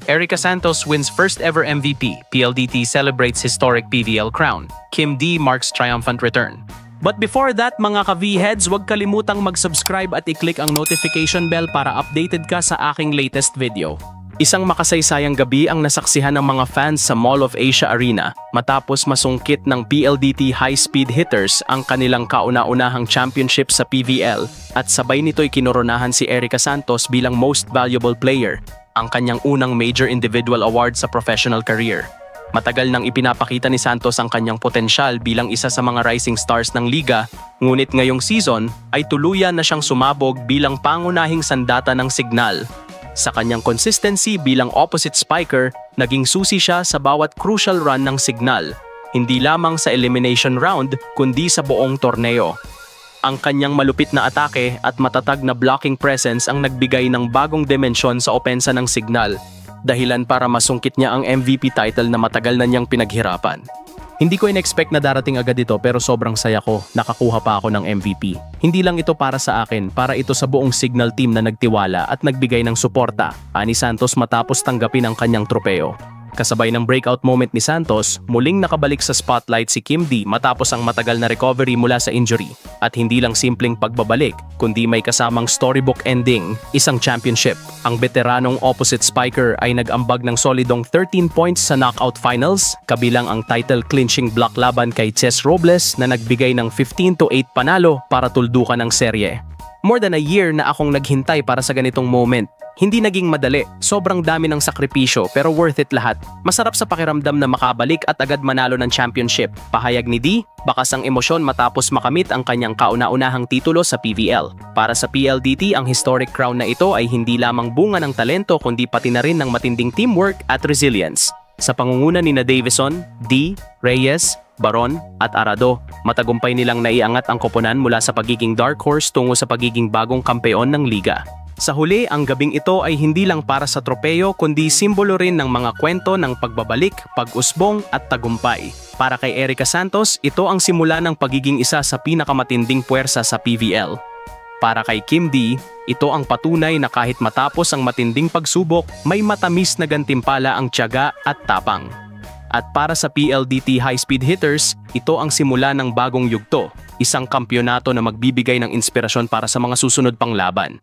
Erica Santos wins first ever MVP. PLDT celebrates historic PVL crown. Kim D marks triumphant return. But before that, mga ka-V-heads, huwag kalimutang mag-subscribe at i-click ang notification bell para updated ka sa aking latest video. Isang makasaysayang gabi ang nasaksihan ng mga fans sa Mall of Asia Arena matapos masungkit ng PLDT high-speed hitters ang kanilang kauna-unahang championship sa PVL at sabay nito'y kinoronahan si Erica Santos bilang Most Valuable Player, ang kanyang unang major individual award sa professional career. Matagal nang ipinapakita ni Santos ang kanyang potensyal bilang isa sa mga rising stars ng liga, ngunit ngayong season ay tuluyan na siyang sumabog bilang pangunahing sandata ng signal. Sa kanyang consistency bilang opposite spiker, naging susi siya sa bawat crucial run ng signal, hindi lamang sa elimination round kundi sa buong torneo. Ang kanyang malupit na atake at matatag na blocking presence ang nagbigay ng bagong dimensyon sa opensa ng signal, dahilan para masungkit niya ang MVP title na matagal na niyang pinaghirapan. Hindi ko in-expect na darating agad ito pero sobrang saya ko, nakakuha pa ako ng MVP. Hindi lang ito para sa akin, para ito sa buong Signal team na nagtiwala at nagbigay ng suporta, ani Santos matapos tanggapin ang kanyang tropeo. Kasabay ng breakout moment ni Santos, muling nakabalik sa spotlight si Kim D matapos ang matagal na recovery mula sa injury. At hindi lang simpleng pagbabalik, kundi may kasamang storybook ending, isang championship. Ang veteranong opposite spiker ay nag-ambag ng solidong 13 points sa knockout finals, kabilang ang title-clinching block laban kay Chess Robles na nagbigay ng 15-8 panalo para tuldukan ang serye. More than a year na akong naghintay para sa ganitong moment. Hindi naging madali, sobrang dami ng sakripisyo pero worth it lahat. Masarap sa pakiramdam na makabalik at agad manalo ng championship. Pahayag ni D, bakas ang emosyon matapos makamit ang kanyang kauna-unahang titulo sa PVL. Para sa PLDT, ang historic crown na ito ay hindi lamang bunga ng talento kundi pati na rin ng matinding teamwork at resilience. Sa pangunguna ni Davison, D, Reyes, Baron at Arado, matagumpay nilang naiangat ang koponan mula sa pagiging dark horse tungo sa pagiging bagong kampeon ng liga. Sa huli, ang gabing ito ay hindi lang para sa tropeo kundi simbolo rin ng mga kwento ng pagbabalik, pag-usbong at tagumpay. Para kay Erica Santos, ito ang simula ng pagiging isa sa pinakamatinding puwersa sa PVL. Para kay Kim D, ito ang patunay na kahit matapos ang matinding pagsubok, may matamis na gantimpala ang tiyaga at tapang. At para sa PLDT high-speed hitters, ito ang simula ng bagong yugto, isang kampyonato na magbibigay ng inspirasyon para sa mga susunod pang laban.